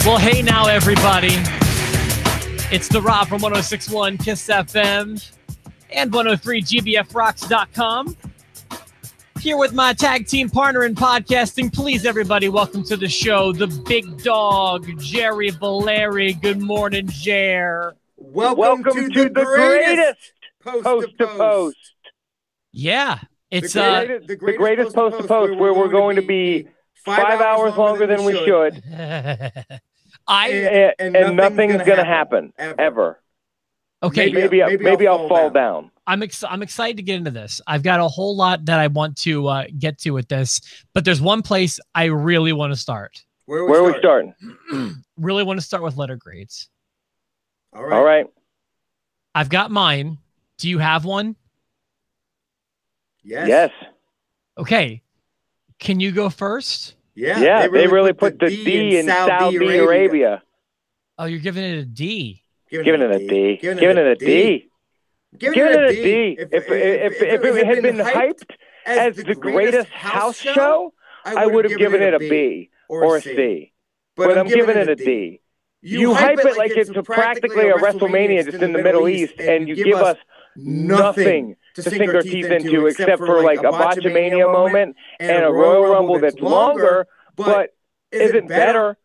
Well, hey now, everybody. It's The Rob from 106.1 KISS FM and 103gbfrocks.com. Here with my tag team partner in podcasting. Please, everybody, welcome to the show, the big dog, Jerry Valeri. Good morning, Jer. Welcome to the greatest post to post. Yeah, it's the greatest post to post where we're going to be 5 hours longer than we should. And nothing's going to happen ever. Okay, maybe I'll fall down. I'm excited to get into this. I've got a whole lot that I want to get to with this, but there's one place I really want to start. Where are we starting? Really want to start with letter grades. All right. I've got mine. Do you have one? Yes. Okay. Can you go first? Yeah, they really put the D in Saudi Arabia. Oh, you're giving it a D. Giving it a D. If it had been hyped as the greatest house show, I would have given it a B or a C. But I'm giving it a D. You hype it like it's practically a WrestleMania just in the Middle East, and you give us nothing to sink our teeth into except for like a Botchamania moment and a Royal Rumble that's longer, but isn't better.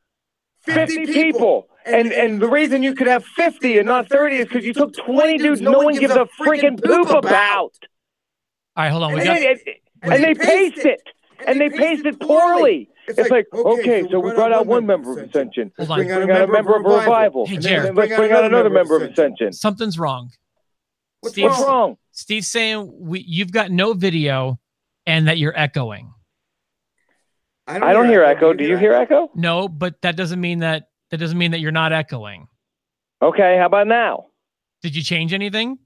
50 people. And the reason you could have 50 and not 30 is because you took 20 dudes no one gives a freaking poop about. All right, hold on. And they paced it. And they paced it poorly. It's like, okay, so we brought out one member of Ascension. Let's bring out a member of Revival. Hey, Jared. Let's bring out another member of Ascension. Something's wrong. What's wrong? Steve's saying you've got no video and that you're echoing. I don't hear echo. Do you hear echo? No, but that doesn't mean that you're not echoing. Okay, how about now? Did you change anything?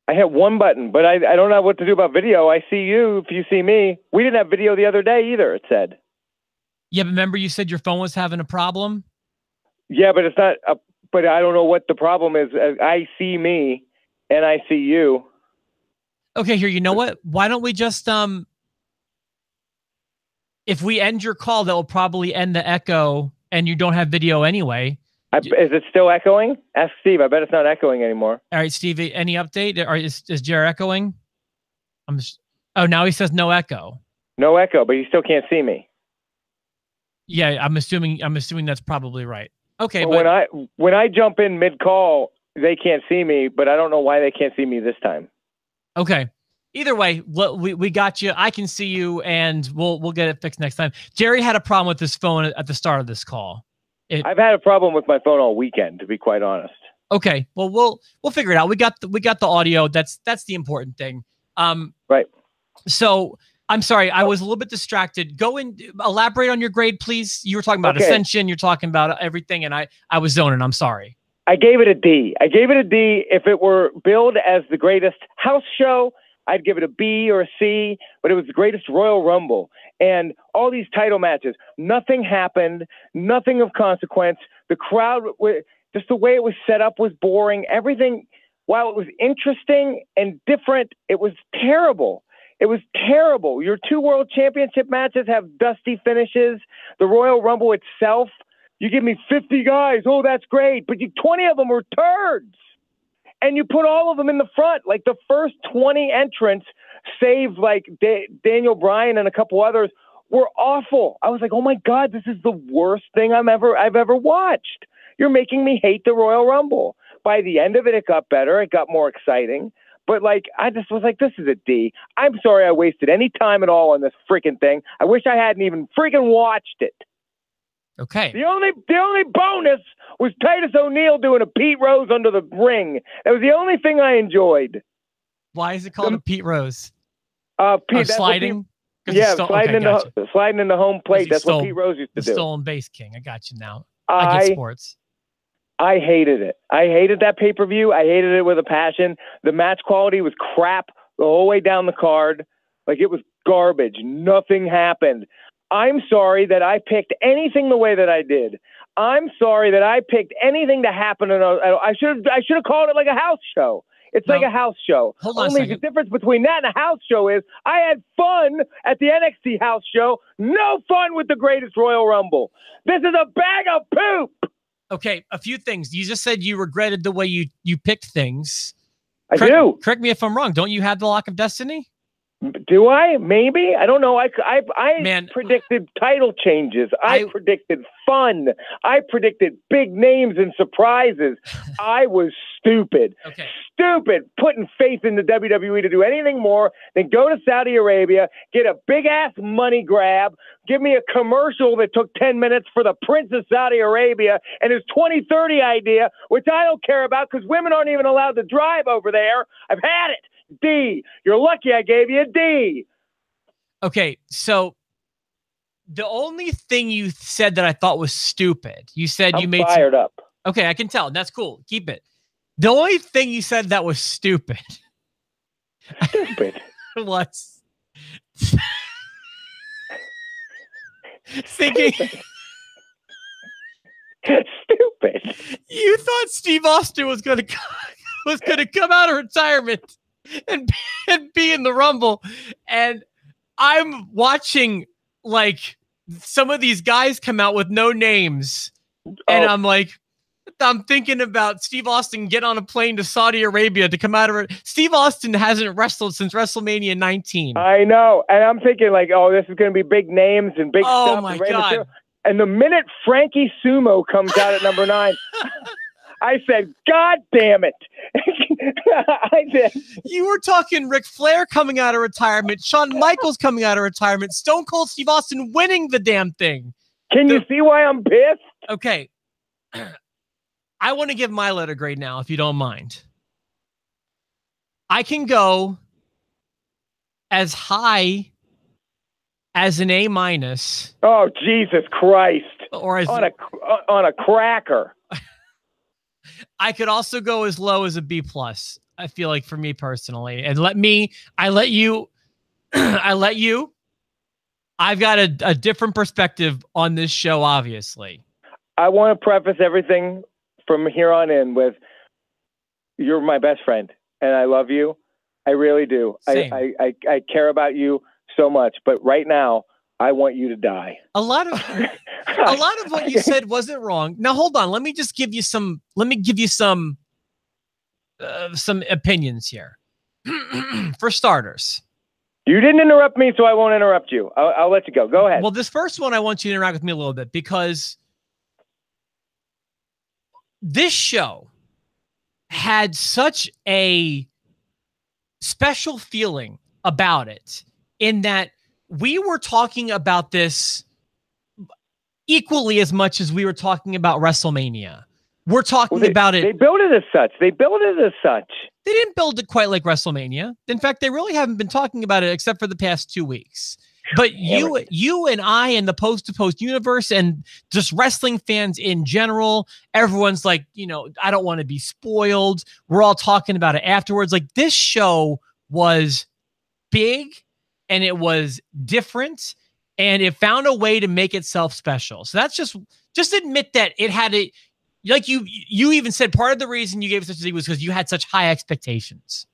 I hit one button, but I don't know what to do about video. I see you if you see me. We didn't have video the other day either, it said. Yeah, but remember you said your phone was having a problem? Yeah, but it's not but I don't know what the problem is. I see me and I see you. Okay, here, you know what? Why don't we just if we end your call, that will probably end the echo and you don't have video anyway. Is it still echoing? Ask Steve. I bet it's not echoing anymore. All right, Steve, any update? Or is Jer echoing? Oh, now he says no echo. No echo, but you still can't see me. Yeah, I'm assuming that's probably right. Okay, well, but when I jump in mid-call, they can't see me, but I don't know why they can't see me this time. Okay. Either way, we got you. I can see you, and we'll get it fixed next time. Jerry had a problem with his phone at the start of this call. I've had a problem with my phone all weekend, to be quite honest. Okay, well we'll figure it out. We got the audio. That's the important thing. Right. So I'm sorry, I was a little bit distracted. Go and elaborate on your grade, please. You were talking about Ascension. You're talking about everything, and I was zoning. I'm sorry. I gave it a D. If it were billed as the greatest house show, I'd give it a B or a C, but it was the greatest Royal Rumble. And all these title matches, nothing happened, nothing of consequence. The crowd, just the way it was set up was boring. Everything, while it was interesting and different, it was terrible. It was terrible. Your 2 World Championship matches have dusty finishes. The Royal Rumble itself, you give me 50 guys, oh, that's great, but 20 of them were turds. And you put all of them in the front. Like the first 20 entrants, save like Daniel Bryan and a couple others, were awful. I was like, oh my God, this is the worst thing I've ever watched. You're making me hate the Royal Rumble. By the end of it, it got better. It got more exciting. But like, I just was like, this is a D. I'm sorry I wasted any time at all on this freaking thing. I wish I hadn't even freaking watched it. Okay. The only bonus was Titus O'Neil doing a Pete Rose under the ring. That was the only thing I enjoyed. Why is it called a Pete Rose? Pete, sliding? Sliding into home plate. That's what Pete Rose used to do. Stolen base king. I got you now. I get sports. I hated it. I hated that pay-per-view. I hated it with a passion. The match quality was crap the whole way down the card. Like, it was garbage. Nothing happened. I'm sorry that I picked anything the way that I did. I'm sorry that I picked anything to happen. I should have called it like a house show. It's like a house show. Hold on Only the difference between that and a house show is I had fun at the NXT house show. No fun with the Greatest Royal Rumble. This is a bag of poop. Okay, a few things. You just said you regretted the way you picked things. I do. Correct me if I'm wrong. Don't you have the Lock of Destiny? Do I? Maybe. I don't know. I predicted title changes. I predicted fun. I predicted big names and surprises. I was stupid. Okay. Stupid putting faith in the WWE to do anything more than go to Saudi Arabia, get a big-ass money grab, give me a commercial that took 10 minutes for the Prince of Saudi Arabia and his 2030 idea, which I don't care about because women aren't even allowed to drive over there. I've had it. D. You're lucky I gave you a D. Okay, so the only thing you said that I thought was stupid, you said you made fired up. Okay, I can tell. That's cool. Keep it. The only thing you said that was stupid. Stupid. was thinking. Stupid. You thought Steve Austin was going to come out of retirement and be in the Rumble, and I'm watching like some of these guys come out with no names, and I'm thinking about Steve Austin get on a plane to Saudi Arabia to come out of it. Steve Austin hasn't wrestled since WrestleMania 19. I know, and I'm thinking like, oh, this is going to be big names and big stuff. Oh my God. And the minute Frankie Sumo comes out at number 9, I said, God damn it. I did. You were talking Ric Flair coming out of retirement, Shawn Michaels coming out of retirement, Stone Cold Steve Austin winning the damn thing. Can you see why I'm pissed? Okay. I want to give my letter grade now, if you don't mind. I can go as high as an A-. Oh, Jesus Christ. Or as on a cracker. I could also go as low as a B+. I feel like for me personally, and I let you. I've got a different perspective on this show, obviously. I want to preface everything from here on in with, you're my best friend and I love you. I really do. I care about you so much, but right now I want you to die. A lot of what you said wasn't wrong. Now hold on. Let me give you some opinions here. For starters. You didn't interrupt me, so I won't interrupt you. I'll let you go. Go ahead. Well, this first one, I want you to interact with me a little bit because this show had such a special feeling about it in that we were talking about this equally as much as we were talking about WrestleMania. We're talking about it. They built it as such. They didn't build it quite like WrestleMania. In fact, they really haven't been talking about it except for the past 2 weeks. But you and I and the Post to Post universe and just wrestling fans in general, everyone's like, I don't want to be spoiled. We're all talking about it afterwards. Like, this show was big and it was different and it found a way to make itself special. So that's just admit that it had a, like you even said part of the reason you gave it such a Z was because you had such high expectations.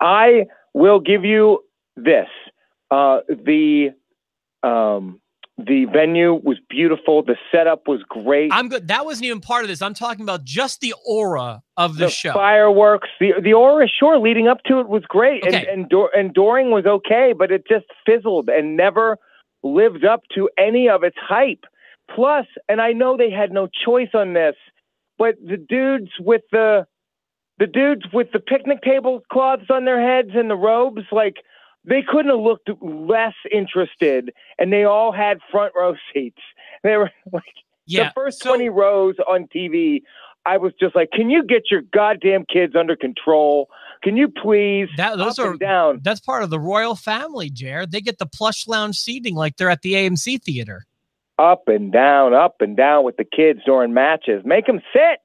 I will give you this. The venue was beautiful. The setup was great. I'm good. That wasn't even part of this. I'm talking about just the aura of the show. Fireworks. The aura, sure, leading up to it was great. Okay. And Doring was okay, but it just fizzled and never lived up to any of its hype. Plus, and I know they had no choice on this, but the dudes with the picnic tablecloths on their heads and the robes, like, they couldn't have looked less interested, and they all had front row seats. They were like, the first 20 rows on TV, I was just like, can you get your goddamn kids under control? Can you please? Those are down. That's part of the royal family, Jared. They get the plush lounge seating like they're at the AMC theater. Up and down with the kids during matches. Make them sit.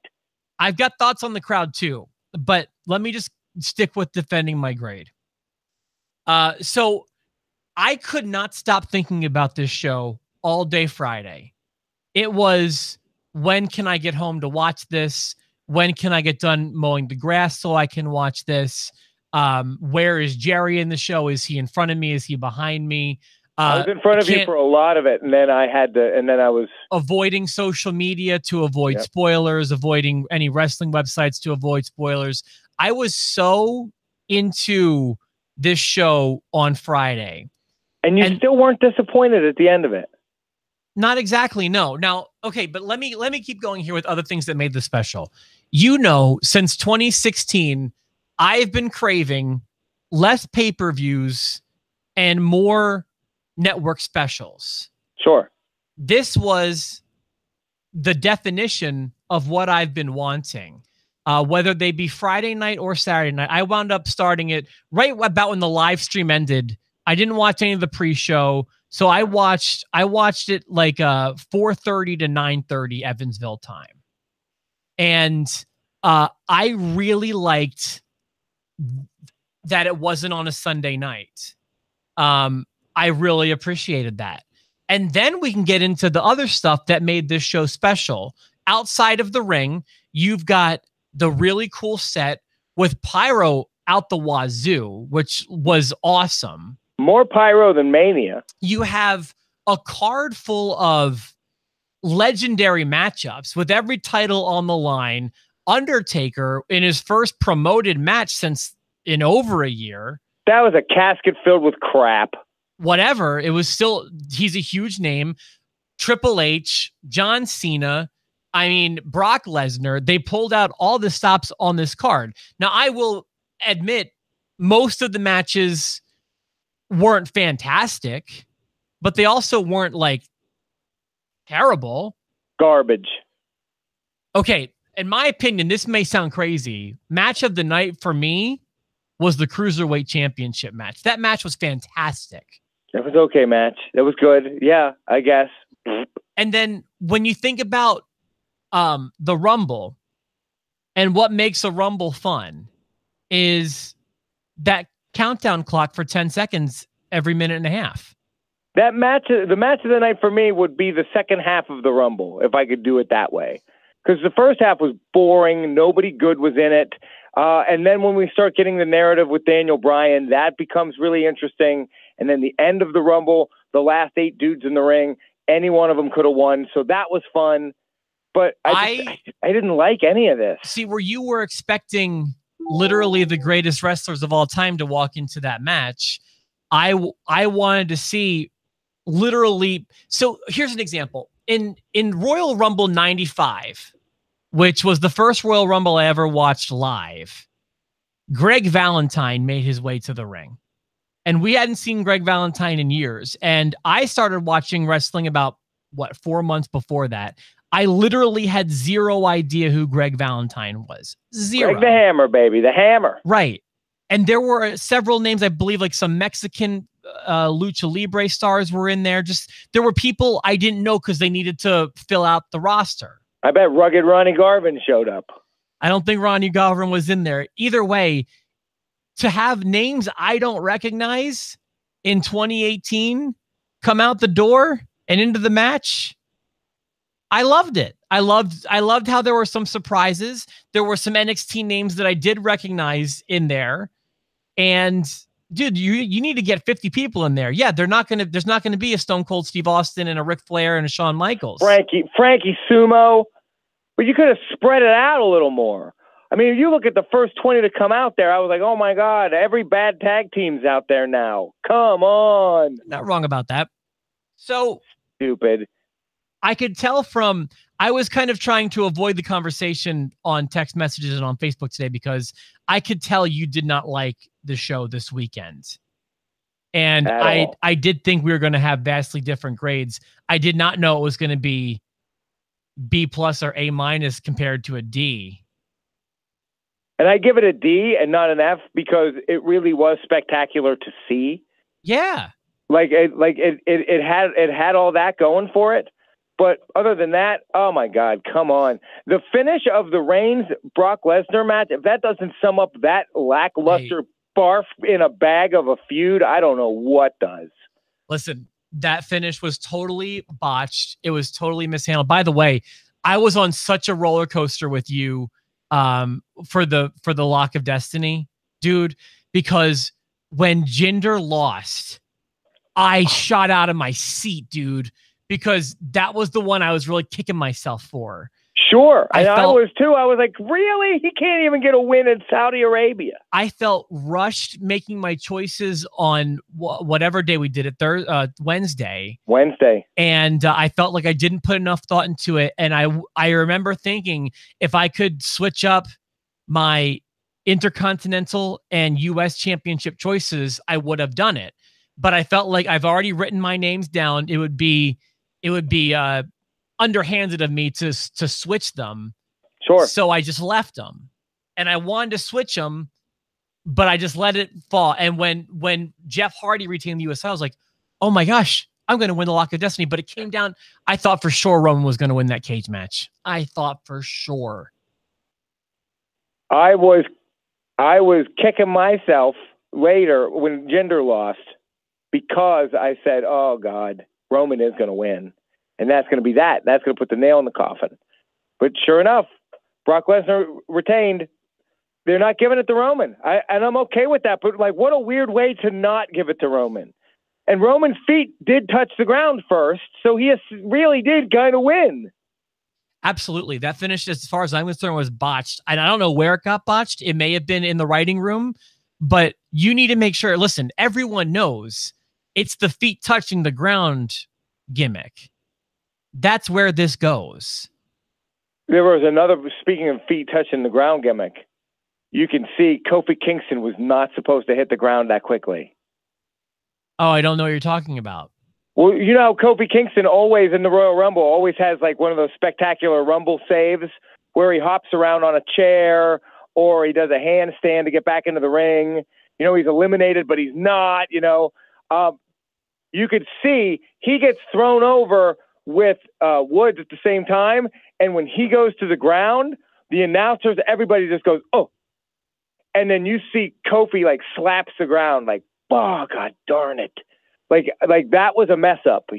I've got thoughts on the crowd too, but let me just stick with defending my grade. So I could not stop thinking about this show all day Friday. It was, when can I get home to watch this? when can I get done mowing the grass so I can watch this? Where is Jerry in the show? Is he in front of me? Is he behind me? I was in front of you for a lot of it, and then I was avoiding social media to avoid spoilers, avoiding any wrestling websites to avoid spoilers. I was so into this show on Friday. And you still weren't disappointed at the end of it. Not exactly, no. Now, okay, but let me keep going here with other things that made this special. You know, since 2016, I've been craving less pay-per-views and more network specials. Sure. This was the definition of what I've been wanting. Whether they be Friday night or Saturday night. I wound up starting it right about when the live stream ended. I didn't watch any of the pre-show. So I watched it like 4:30 to 9:30 Evansville time. And I really liked that it wasn't on a Sunday night. I really appreciated that. And then we can get into the other stuff that made this show special. Outside of the ring, you've got the really cool set with pyro out the wazoo, which was awesome. More pyro than Mania. You have a card full of legendary matchups with every title on the line. Undertaker in his first promoted match since in over a year. That was a casket filled with crap. Whatever. It was still, he's a huge name. Triple H, John Cena. I mean, Brock Lesnar. They pulled out all the stops on this card. Now, I will admit most of the matches weren't fantastic, but they also weren't like terrible. Garbage. Okay. In my opinion, this may sound crazy. Match of the night for me was the Cruiserweight Championship match. That match was fantastic. That was okay match. That was good. Yeah, I guess. And then when you think about the Rumble and what makes a Rumble fun is that countdown clock for 10 seconds every minute and a half. That match, the match of the night for me would be the second half of the Rumble, if I could do it that way. Because the first half was boring. Nobody good was in it. And then when we start getting the narrative with Daniel Bryan, that becomes really interesting. And then the end of the Rumble, the last 8 dudes in the ring, any one of them could have won. So that was fun. But I didn't like any of this. See, where you were expecting literally the greatest wrestlers of all time to walk into that match, I wanted to see literally. So here's an example. In Royal Rumble 95, which was the first Royal Rumble I ever watched live, Greg Valentine made his way to the ring. And we hadn't seen Greg Valentine in years. And I started watching wrestling about, 4 months before that. I literally had zero idea who Greg Valentine was. Zero. Greg the Hammer, baby. The Hammer. Right. And there were several names, I believe, like some Mexican Lucha Libre stars were in there. Just there were people I didn't know because they needed to fill out the roster. I bet Rugged Ronnie Garvin showed up. I don't think Ronnie Garvin was in there. Either way, to have names I don't recognize in 2018 come out the door and into the match, I loved it. I loved how there were some surprises. There were some NXT names that I did recognize in there. And dude, you need to get 50 people in there. Yeah, there's not gonna be a Stone Cold Steve Austin and a Ric Flair and a Shawn Michaels. Frankie Sumo. But you could have spread it out a little more. I mean, if you look at the first 20 to come out there, I was like, oh my God, every bad tag team's out there now. Come on. Not wrong about that. So stupid. I could tell I was kind of trying to avoid the conversation on text messages and on Facebook today because I could tell you did not like the show this weekend. And I did think we were going to have vastly different grades. I did not know it was going to be B+ or A- compared to a D. And I give it a D and not an F because it really was spectacular to see. Yeah. It had all that going for it. But other than that, oh my God, come on. The finish of the Reigns Brock Lesnar match, if that doesn't sum up that lackluster barf in a bag of a feud, I don't know what does. Listen, that finish was totally botched. It was totally mishandled. By the way, I was on such a roller coaster with you for the Lock of Destiny, dude, because when Jinder lost, I shot out of my seat, dude, because that was the one I was really kicking myself for. Sure. I was too. I was like, really? He can't even get a win in Saudi Arabia. I felt rushed making my choices on whatever day we did it, Wednesday. And I felt like I didn't put enough thought into it. And I remember thinking if I could switch up my Intercontinental and U.S. Championship choices, I would have done it. But I felt like I've already written my names down. It would be underhanded of me to switch them. Sure. So I just left them, and I wanted to switch them, but I just let it fall. And when Jeff Hardy retained the US, I was like, oh my gosh, I'm going to win the Lock of Destiny. But it came down. I thought for sure Roman was going to win that cage match. I thought for sure. I was kicking myself later when Jinder lost because I said, oh God, Roman is going to win. And that's going to be that. That's going to put the nail in the coffin. But sure enough, Brock Lesnar retained. They're not giving it to Roman. And I'm okay with that. But, like, what a weird way to not give it to Roman. And Roman's feet did touch the ground first, so he really did kind of win. Absolutely. That finish, as far as I'm concerned, was botched. And I don't know where it got botched. It may have been in the writing room. But you need to make sure, listen, everyone knows it's the feet touching the ground gimmick. That's where this goes. There was another, speaking of feet touching the ground gimmick, you can see Kofi Kingston was not supposed to hit the ground that quickly. Oh, I don't know what you're talking about. Well, you know, Kofi Kingston always in the Royal Rumble always has like one of those spectacular Rumble saves where he hops around on a chair or he does a handstand to get back into the ring. You know, he's eliminated, but he's not, you know. You could see he gets thrown over with Woods at the same time. And when he goes to the ground, the announcers, everybody just goes, oh. And then you see Kofi like slaps the ground like, oh, God darn it. Like that was a mess up.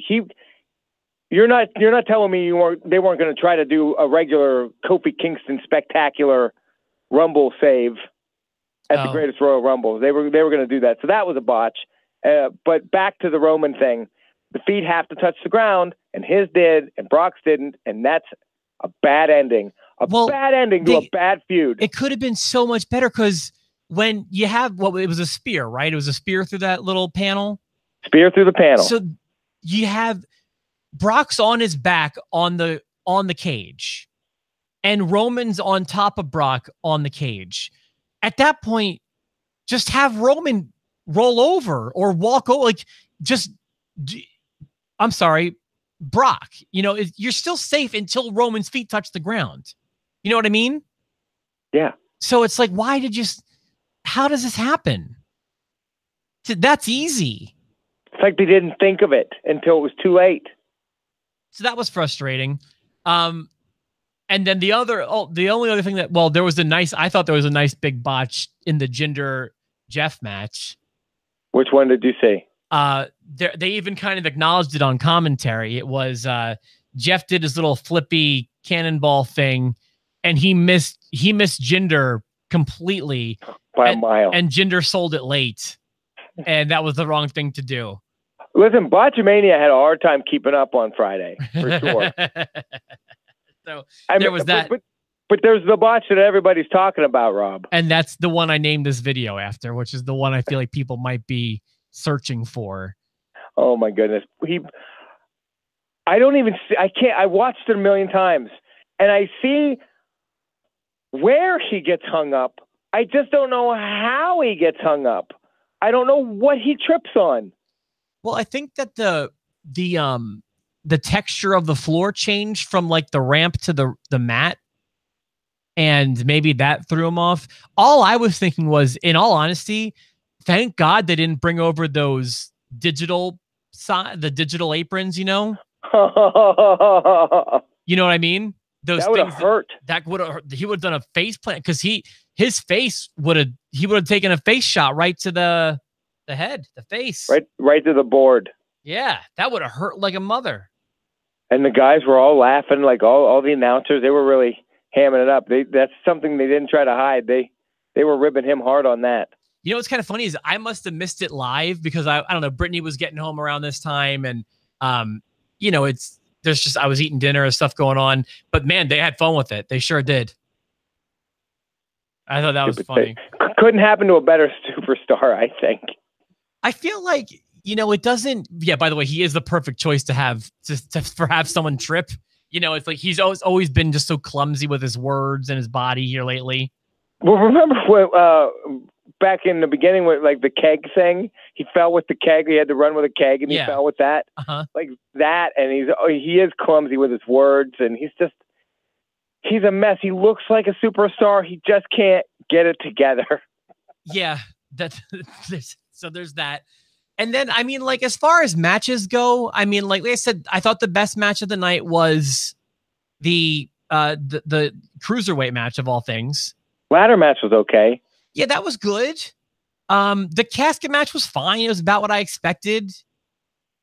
You're not telling me they weren't going to try to do a regular Kofi Kingston spectacular Rumble save at the Greatest Royal Rumble. They were going to do that. So that was a botch. But back to the Roman thing. The feet have to touch the ground, and his did, and Brock's didn't, and that's a bad ending. Bad ending to a bad feud. It could have been so much better because when you have, it was a spear, right? It was a spear through that little panel. Spear through the panel. So you have Brock's on his back on the cage, and Roman's on top of Brock on the cage. At that point, just have Roman roll over or walk over, I'm sorry, Brock, you know, you're still safe until Roman's feet touch the ground. You know what I mean? Yeah. So it's like, how does this happen? That's easy. It's like they didn't think of it until it was too late. So that was frustrating. And then the only other thing I thought there was a nice big botch in the Jinder Jeff match. Which one did you see? They even kind of acknowledged it on commentary. It was Jeff did his little flippy cannonball thing, and he missed Jinder completely by a mile. And Jinder sold it late, and that was the wrong thing to do. Listen, Botchamania had a hard time keeping up on Friday for sure. So there was that. But there's the botch that everybody's talking about, Rob. And that's the one I named this video after, which is the one I feel like people might be searching for. Oh my goodness. I watched it a million times and I see where he gets hung up. I just don't know how he gets hung up. I don't know what he trips on. Well, I think that the texture of the floor changed from like the ramp to the mat. And maybe that threw him off. All I was thinking was, in all honesty, thank God they didn't bring over those digital aprons, you know? You know what I mean? That would have hurt. He would have done a face plant because his face would have taken a face shot right to the head, the face. Right to the board. Yeah, that would have hurt like a mother. And the guys were all laughing, like all the announcers, they were really hamming it up. That's something they didn't try to hide. They were ribbing him hard on that. You know what's kind of funny is I must have missed it live because I don't know, Brittany was getting home around this time, and you know, I was eating dinner and stuff going on, but man, they had fun with it. They sure did. I thought that was funny. Couldn't happen to a better superstar, I think. I feel like, you know, it doesn't. Yeah. By the way, he is the perfect choice to have someone trip. You know, it's like he's always been just so clumsy with his words and his body here lately. Well, remember when back in the beginning with like the keg thing, he fell with the keg. He had to run with a keg, and he fell with that, like that. And he is clumsy with his words, and he's a mess. He looks like a superstar. He just can't get it together. Yeah, so there's that. And then, I mean, like, as far as matches go, I mean, like I said, I thought the best match of the night was the cruiserweight match of all things. Ladder match was okay. Yeah, that was good. The casket match was fine. It was about what I expected.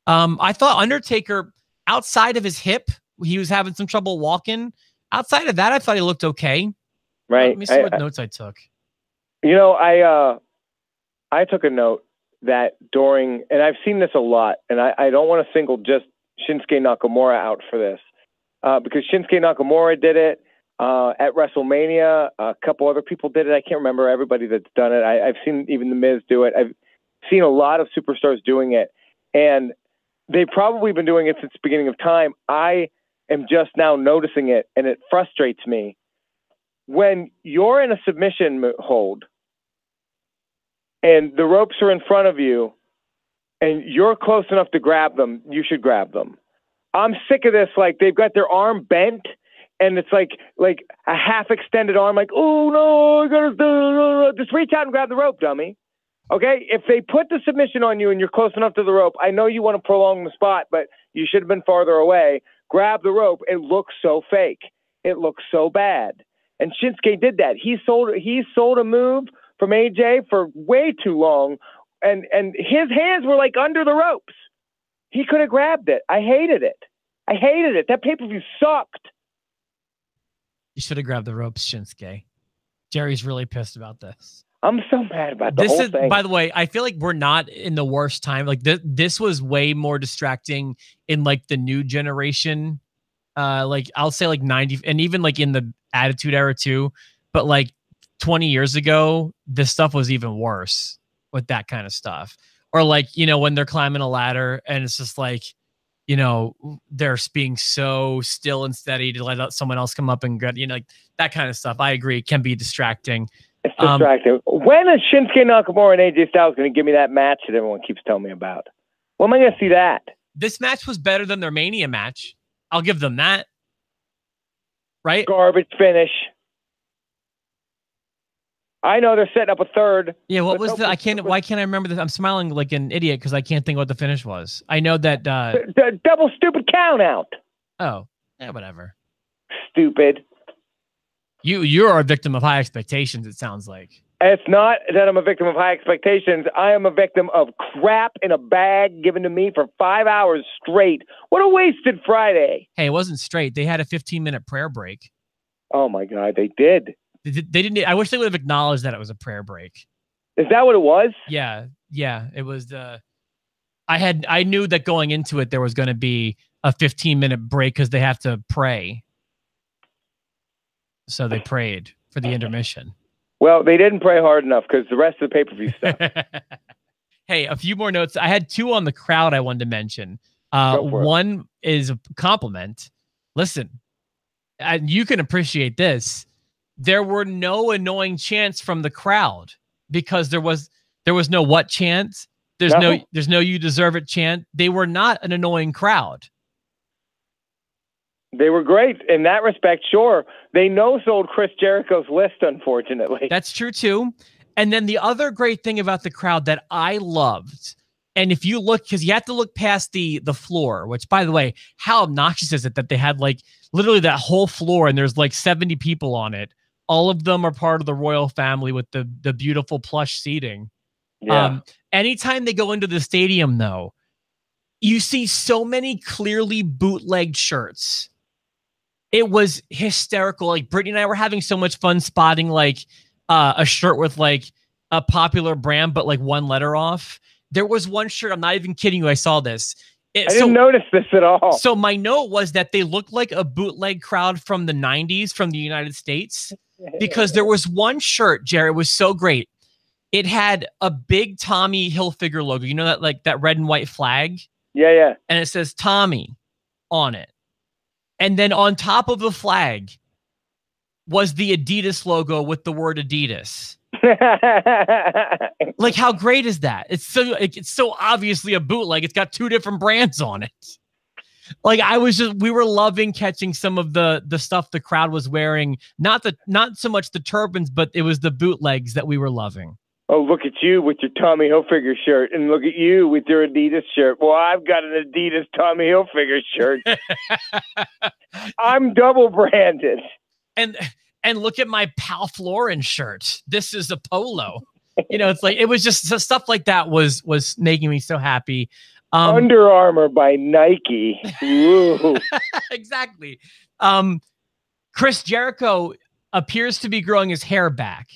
I thought Undertaker, outside of his hip, he was having some trouble walking. Outside of that, I thought he looked okay. Right. Let me see what notes I took. You know, I took a note that during, and I've seen this a lot, and I don't want to single just Shinsuke Nakamura out for this, because Shinsuke Nakamura did it at WrestleMania. A couple other people did it. I can't remember everybody that's done it. I've seen even The Miz do it. I've seen a lot of superstars doing it, and they've probably been doing it since the beginning of time. I am just now noticing it, and it frustrates me. When you're in a submission hold and the ropes are in front of you and you're close enough to grab them, you should grab them. I'm sick of this. Like, they've got their arm bent and it's like a half extended arm. Like, oh no, I gotta just reach out and grab the rope, dummy. Okay. If they put the submission on you and you're close enough to the rope, I know you want to prolong the spot, but you should have been farther away. Grab the rope. It looks so fake. It looks so bad. And Shinsuke did that. He sold a move from AJ for way too long, and his hands were like under the ropes. He could have grabbed it. I hated it. That pay-per-view sucked. You should have grabbed the ropes, Shinsuke. Jerry's really pissed about this. I'm so mad about the whole thing. By the way, I feel like we're not in the worst time. Like this was way more distracting in like the new generation. Like I'll say like 90, and even like in the Attitude Era too. But like 20 years ago, this stuff was even worse with that kind of stuff. Or like, you know, when they're climbing a ladder and it's just like, you know, they're being so still and steady to let someone else come up and get, you know, like that kind of stuff. I agree. It can be distracting. It's distracting. When is Shinsuke Nakamura and AJ Styles going to give me that match that everyone keeps telling me about? When am I going to see that? This match was better than their Mania match. I'll give them that. Right? Garbage finish. I know they're setting up a third. Yeah, what was the? Why can't I remember this? I'm smiling like an idiot because I can't think what the finish was. I know that the double stupid count out. Oh, yeah, whatever. Stupid. You're a victim of high expectations. It sounds like. It's not that I'm a victim of high expectations. I am a victim of crap in a bag given to me for 5 hours straight. What a wasted Friday. Hey, it wasn't straight. They had a 15-minute prayer break. Oh my God, they did. They didn't. I wish they would have acknowledged that it was a prayer break. Is that what it was? Yeah. It was. I knew that going into it there was going to be a 15-minute break because they have to pray. So they prayed for the intermission. Well, they didn't pray hard enough because the rest of the pay-per-view stuff. Hey, a few more notes. I had two on the crowd I wanted to mention. One is a compliment. Listen, and you can appreciate this. There were no annoying chants from the crowd because there was no what chant. There's no you deserve it chant. They were not an annoying crowd. They were great in that respect. Sure. They no-sold Chris Jericho's list, unfortunately. That's true too. And then the other great thing about the crowd that I loved, and if you look, because you have to look past the floor, which by the way, how obnoxious is it that they had like literally that whole floor and there's like 70 people on it. All of them are part of the royal family with the beautiful plush seating. Yeah. Anytime they go into the stadium though, you see so many clearly bootlegged shirts. It was hysterical. Like Brittany and I were having so much fun spotting like a shirt with like a popular brand, but like one letter off. There was one shirt. I'm not even kidding you. I saw this. I didn't notice this at all. So my note was that they looked like a bootleg crowd from the 90s from the United States, because there was one shirt, Jerry, it was so great. It had a big Tommy Hilfiger logo. You know that, like that red and white flag? Yeah, yeah. And it says Tommy on it. And then on top of the flag was the Adidas logo with the word Adidas. Like, how great is that? It's so obviously a bootleg. It's got two different brands on it. Like, we were loving catching some of the stuff the crowd was wearing. Not so much the turbans, but it was the bootlegs that we were loving. Oh, look at you with your Tommy Hilfiger shirt, and look at you with your Adidas shirt. Well, I've got an Adidas Tommy Hilfiger shirt. I'm double branded. And look at my Ralph Lauren shirt. This is a polo. You know, it's like, it was just stuff like that was making me so happy. Under Armour by Nike. Ooh. Exactly. Chris Jericho appears to be growing his hair back.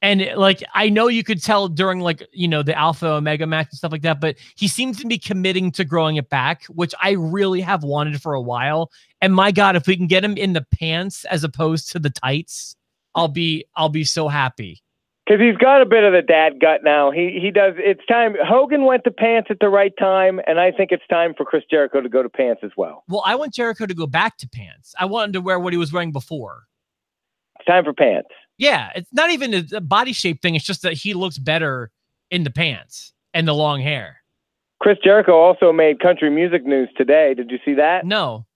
And like, I know you could tell during like, you know, the Alpha Omega match and stuff like that, but he seems to be committing to growing it back, which I really have wanted for a while. And my God, if we can get him in the pants as opposed to the tights, I'll be so happy. Because he's got a bit of the dad gut now. He does. It's time. Hogan went to pants at the right time, and I think it's time for Chris Jericho to go to pants as well. Well, I want Jericho to go back to pants. I want him to wear what he was wearing before. It's time for pants. Yeah, it's not even a body shape thing. It's just that he looks better in the pants and the long hair. Chris Jericho also made country music news today. Did you see that? No.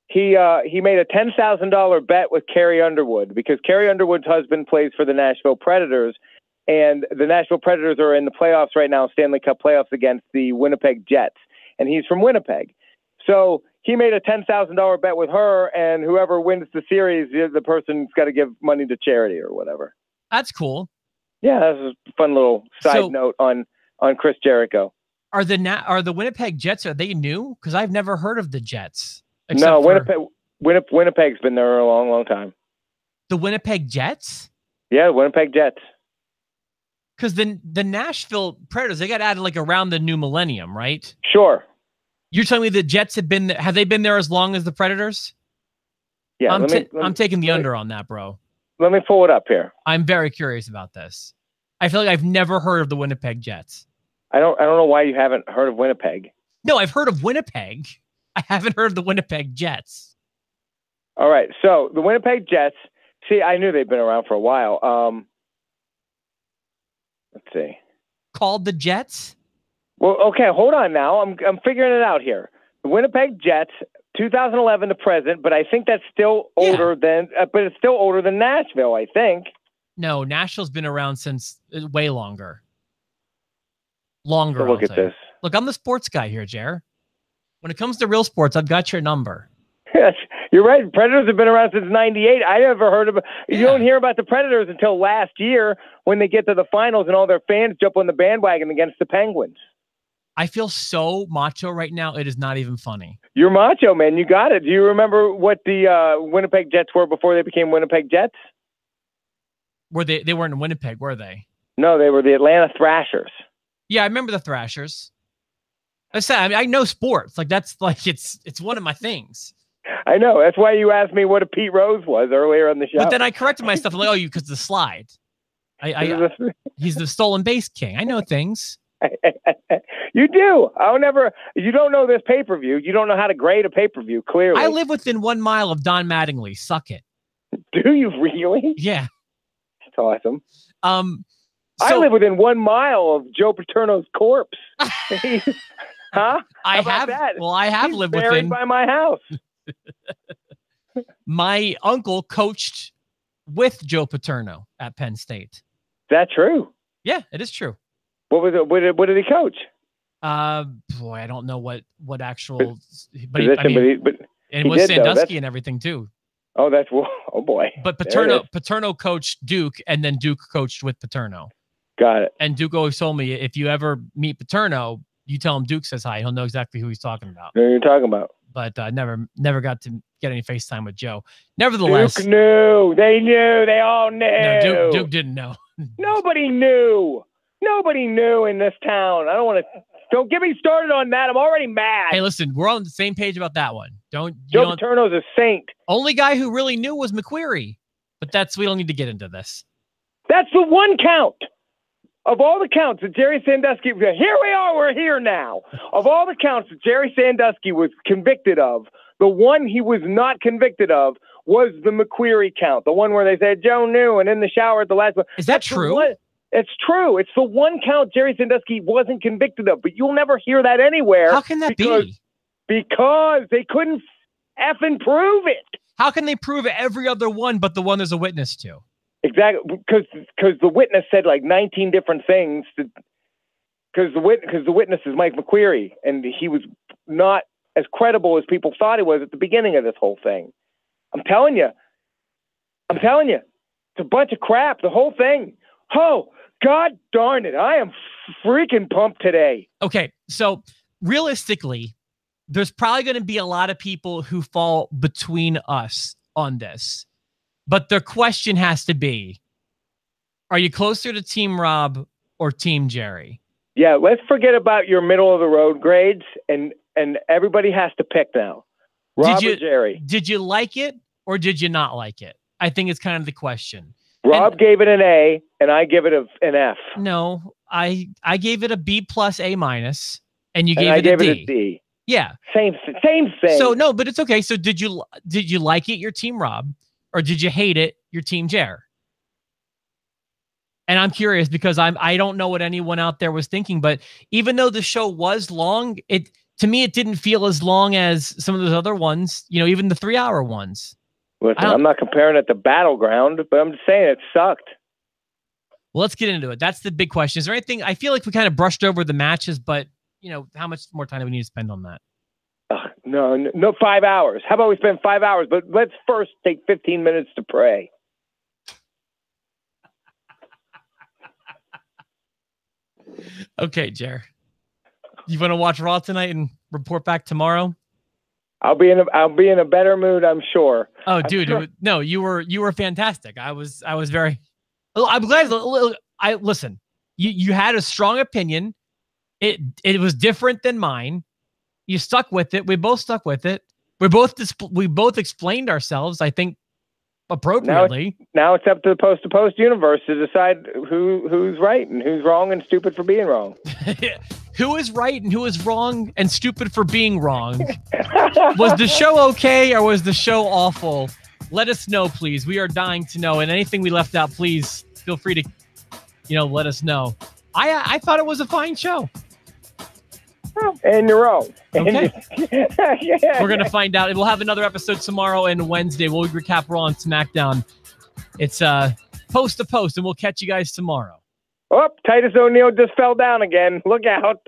He made a $10,000 bet with Carrie Underwood, because Carrie Underwood's husband plays for the Nashville Predators, and the Nashville Predators are in the playoffs right now, Stanley Cup playoffs, against the Winnipeg Jets, and he's from Winnipeg. So he made a $10,000 bet with her, and whoever wins the series, the person's got to give money to charity or whatever. That's cool. Yeah, that's a fun little side note on Chris Jericho. Are the Winnipeg Jets, are they new? Because I've never heard of the Jets. No, Winnipeg's been there a long, long time. The Winnipeg Jets? Yeah, Winnipeg Jets. Because the Nashville Predators, they got added like around the new millennium, right? Sure. You're telling me the Jets have they been there as long as the Predators? Yeah, I'm taking the under on that, bro. Let me pull it up here. I'm very curious about this. I feel like I've never heard of the Winnipeg Jets. I don't know why you haven't heard of Winnipeg. No, I've heard of Winnipeg. I haven't heard of the Winnipeg Jets. All right, so the Winnipeg Jets. See, I knew they'd been around for a while. Let's see. Called the Jets? Well, okay, hold on now. I'm figuring it out here. The Winnipeg Jets, 2011 to present, but I think that's still older than. But it's still older than Nashville, I think. No, Nashville's been around since way longer. Longer. So look at this. Look, I'm the sports guy here, Jer. When it comes to real sports, I've got your number. Yes, you're right. Predators have been around since '98. I never heard of. You don't hear about the Predators until last year when they get to the finals and all their fans jump on the bandwagon against the Penguins. I feel so macho right now. It is not even funny. You're macho, man. You got it. Do you remember what the Winnipeg Jets were before they became Winnipeg Jets? Were they weren't in Winnipeg, were they? No, they were the Atlanta Thrashers. Yeah, I remember the Thrashers. I said, I know sports. Like that's like it's one of my things. I know. That's why you asked me what a Pete Rose was earlier on the show. But then I corrected myself. I'm like, because the slide. He's the stolen base king. I know things. You do. You don't know this pay-per-view. You don't know how to grade a pay-per-view, clearly. I live within 1 mile of Don Mattingly. Suck it. Do you really? Yeah. That's awesome. I live within 1 mile of Joe Paterno's corpse. Huh? I have lived within by my house. My uncle coached with Joe Paterno at Penn State. Is that true? Yeah, it is true. What was it? What did he coach? Boy, I don't know what actual, but and with Sandusky and everything too. Oh, oh boy. But Paterno coached Duke, and then Duke coached with Paterno. Got it. And Duke always told me, if you ever meet Paterno, you tell him Duke says hi. He'll know exactly who he's talking about. Who you're talking about. But I never got to get any FaceTime with Joe. Nevertheless, Duke knew. They knew. They all knew. No, Duke didn't know. Nobody knew. Nobody knew in this town. Don't get me started on that. I'm already mad. Hey, listen, we're on the same page about that one. Joe Paterno's a saint. Only guy who really knew was McQueary, but we don't need to get into this. That's the one count. Of all the counts that Jerry Sandusky, here we are, we're here now. Of all the counts that Jerry Sandusky was convicted of, the one he was not convicted of was the McQueary count, the one where they said Joe knew and in the shower at the last one. Is that true? It's true. It's the one count Jerry Sandusky wasn't convicted of, but you'll never hear that anywhere. How can that be? Because they couldn't effing prove it. How can they prove every other one but the one there's a witness to? Exactly, because the witness said like 19 different things. Because the witness is Mike McQueary, and he was not as credible as people thought he was at the beginning of this whole thing. I'm telling you, it's a bunch of crap. The whole thing. Oh, God darn it! I am freaking pumped today. Okay, so realistically, there's probably going to be a lot of people who fall between us on this. But the question has to be, are you closer to Team Rob or Team Jerry? Yeah, let's forget about your middle of the road grades, and everybody has to pick now. Rob or Jerry? Did you like it or did you not like it? I think it's kind of the question. Rob gave it an A, and I give it an F. No, I gave it a B plus A minus, and you gave it a D. Yeah, same thing. So no, but it's okay. So did you like it, your Team Rob? Or did you hate it, your Team Jer? And I'm curious because I don't know what anyone out there was thinking, but even though the show was long, to me it didn't feel as long as some of those other ones, even the 3-hour ones. Listen, I'm not comparing it to Battleground, but I'm just saying it sucked. Well, let's get into it. That's the big question. Is there anything, I feel like we kind of brushed over the matches, but how much more time do we need to spend on that? No, 5 hours. How about we spend 5 hours? But let's first take 15 minutes to pray. Okay, Jer. You want to watch Raw tonight and report back tomorrow? I'll be in a better mood, I'm sure. Oh, dude, sure. No, you were fantastic. I was very. I'm glad. Listen. You had a strong opinion. It was different than mine. You stuck with it. We both stuck with it. We both explained ourselves, I think, appropriately. Now it's up to the post universe to decide who's right and who's wrong and stupid for being wrong. Who is right and who is wrong and stupid for being wrong? Was the show okay or was the show awful? Let us know, please. We are dying to know. And anything we left out, please feel free to, let us know. I thought it was a fine show. And your own. Okay. We're going to find out. We'll have another episode tomorrow and Wednesday. We'll recap Raw and SmackDown. It's post to post, and we'll catch you guys tomorrow. Oh, Titus O'Neil just fell down again. Look out.